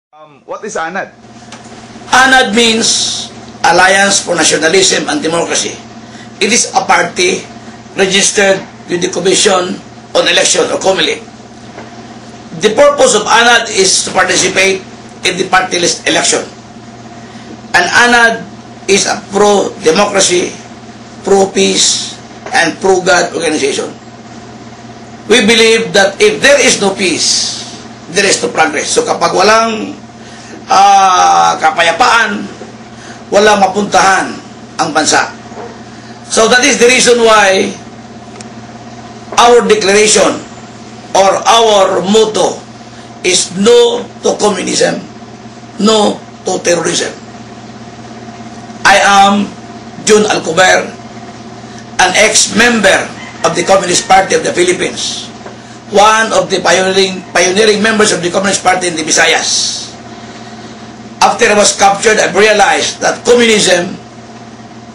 What is ANAD? ANAD means Alliance for Nationalism and Democracy. It is a party registered with the Commission on Election or COMELEC. The purpose of ANAD is to participate in the party list election. And ANAD is a pro-democracy, pro-peace, and pro-God organization. We believe that if there is no peace, there is no progress. So kapag walang kapayapaan, walang mapuntahan ang bansa. So that is the reason why our declaration or our motto is no to communism, no to terrorism. I am Jun Alcover, an ex-member of the Communist Party of the Philippines, one of the pioneering members of the Communist Party in the Visayas. After I was captured, I realized that communism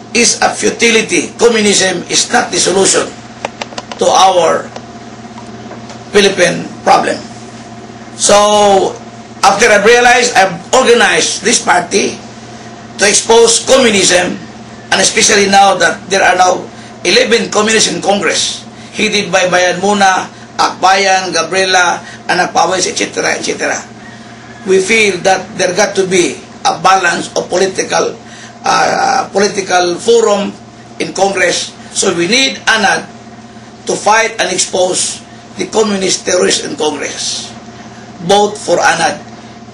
is a futility. Communism is not the solution to our Philippine problem. So, after I realized, I organized this party to expose communism, and especially now that there are now 11 communists in Congress, headed by Bayan Muna, Akbayan, Gabriela, Anak Pawis, etc., etc. We feel that there got to be a balance of political forum in Congress. So we need ANAD to fight and expose the communist terrorists in Congress. Vote for ANAD.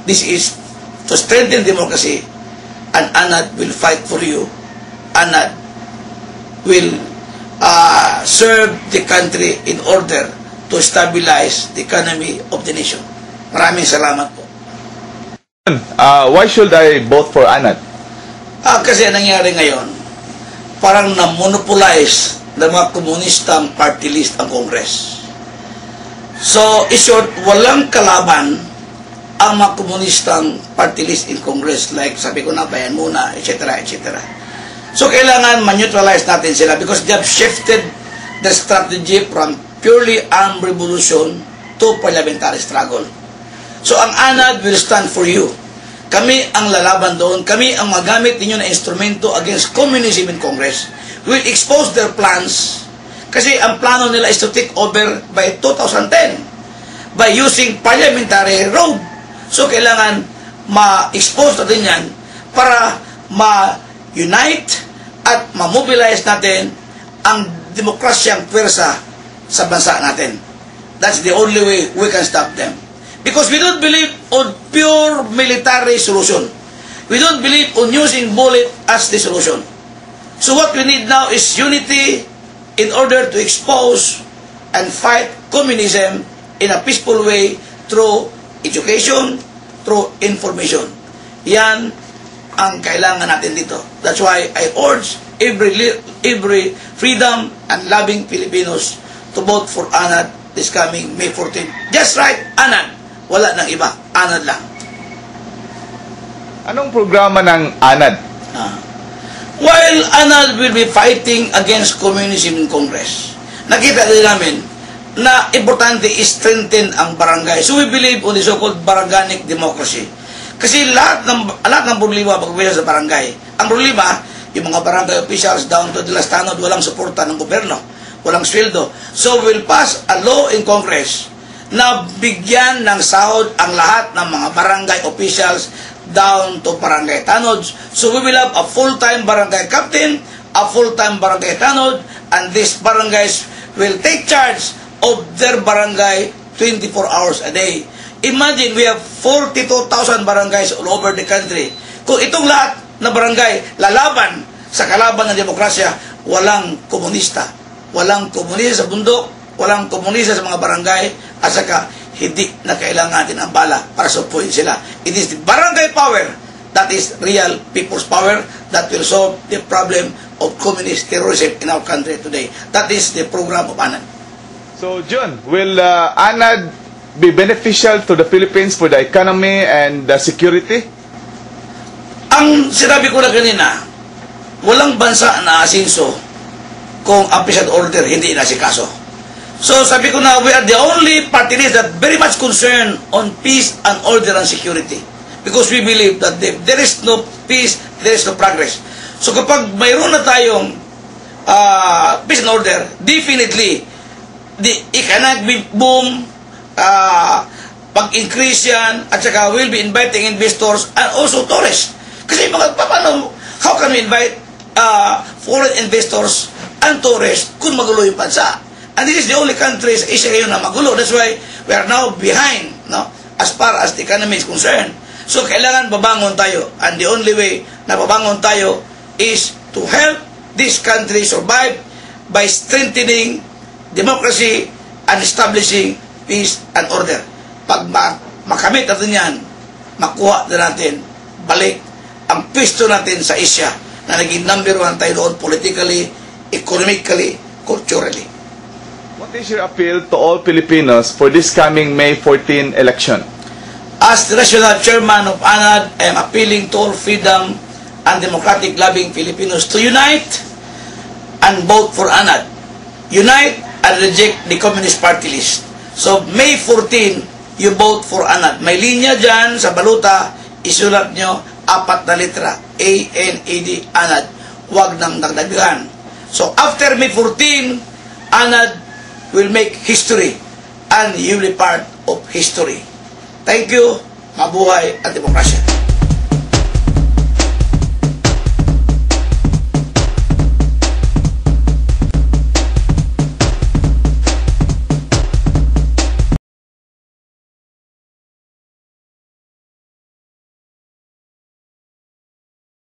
This is to strengthen democracy, and ANAD will fight for you. ANAD will serve the country in order to stabilize the economy of the nation. Maraming salamat po. Why should I vote for ANAD? Kasi nangyari ngayon, parang na-monopolize ng mga komunistang party list ang Congress. So, in short, walang kalaban ang mga komunistang party list in Congress, like sabi ko na, Bayan Muna, etc., etc. So, kailangan ma-neutralize natin sila because they have shifted the strategy from purely armed revolution to parliamentary struggle. So, ang ANAD will stand for you. Kami ang lalaban doon. Kami ang magamit ninyo na instrumento against communism in Congress. We'll expose their plans. Kasi ang plano nila is to take over by 2010 by using parliamentary road. So, kailangan ma-expose natin yan para ma-unite at ma-mobilize natin ang demokrasyang pwersa sa bansa natin. That's the only way we can stop them. Because we don't believe on pure military solution. We don't believe on using bullet as the solution. So what we need now is unity in order to expose and fight communism in a peaceful way through education, through information. Yan ang kailangan natin dito. That's why I urge every freedom and loving Filipinos to vote for ANAD this coming May 14. Just right, ANAD. Wala nang iba. ANAD lang. Anong programa ng ANAD? While ANAD will be fighting against communism in Congress, nakita din namin na importante is strengthen ang barangay. So we believe on the so-called barangay democracy. Kasi lahat ng problema pagpapila sa barangay. Ang problema, yung mga barangay officials down to the last tanod, walang suporta ng gobyerno, walang sweldo. So we'll pass a law in Congress na bigyan ng sahod ang lahat ng mga barangay officials down to barangay tanods. So we will have a full-time barangay captain, a full-time barangay tanod, and these barangays will take charge of their barangay 24 hours a day. Imagine, we have 42,000 barangays all over the country. Kung itong lahat na barangay lalaban sa kalaban ng demokrasya, walang komunista. Walang komunista sa bundok, walang komunista sa mga barangay, at saka hindi na kailangan natin ang bala para supuin sila. It is the barangay power that is real people's power that will solve the problem of communist terrorism in our country today. That is the program of ANAD. So, Jun, will ANAD be beneficial to the Philippines for the economy and the security? Ang sinabi ko na kanina, walang bansa na asinso kung ang peace and order hindi inasikaso. So sabi ko na, we are the only party list that very much concerned on peace and order and security. Because we believe that there is no peace, there is no progress. So kapag mayroon na tayong peace and order, definitely, the economic boom, pag-increase yan, at saka we'll be inviting investors and also tourists. Kasi paano, how can we invite foreign investors and tourists kung magulo yung bansa? And this is the only country sa Asia ngayon na magulo. That's why we are now behind, no? As far as the economy is concerned. So kailangan babangon tayo. And the only way na babangon tayo is to help this country survive by strengthening democracy and establishing peace and order. Pag makamit natin yan, makuha na natin balik ang pwesto natin sa Asia na naging number 1 tayo doon politically, economically, culturally. What is your appeal to all Filipinos for this coming May 14 election? As the National Chairman of ANAD, I am appealing to all freedom and democratic-loving Filipinos to unite and vote for ANAD. Unite and reject the Communist Party list. So, May 14, you vote for ANAD. May linya dyan sa baluta, isulat nyo 4 na litra. A-N-A-D, ANAD. Huwag nang dagdagan. So, after May 14, ANAD will make history and you will be part of history. Thank you. Mabuhay ang demokrasya.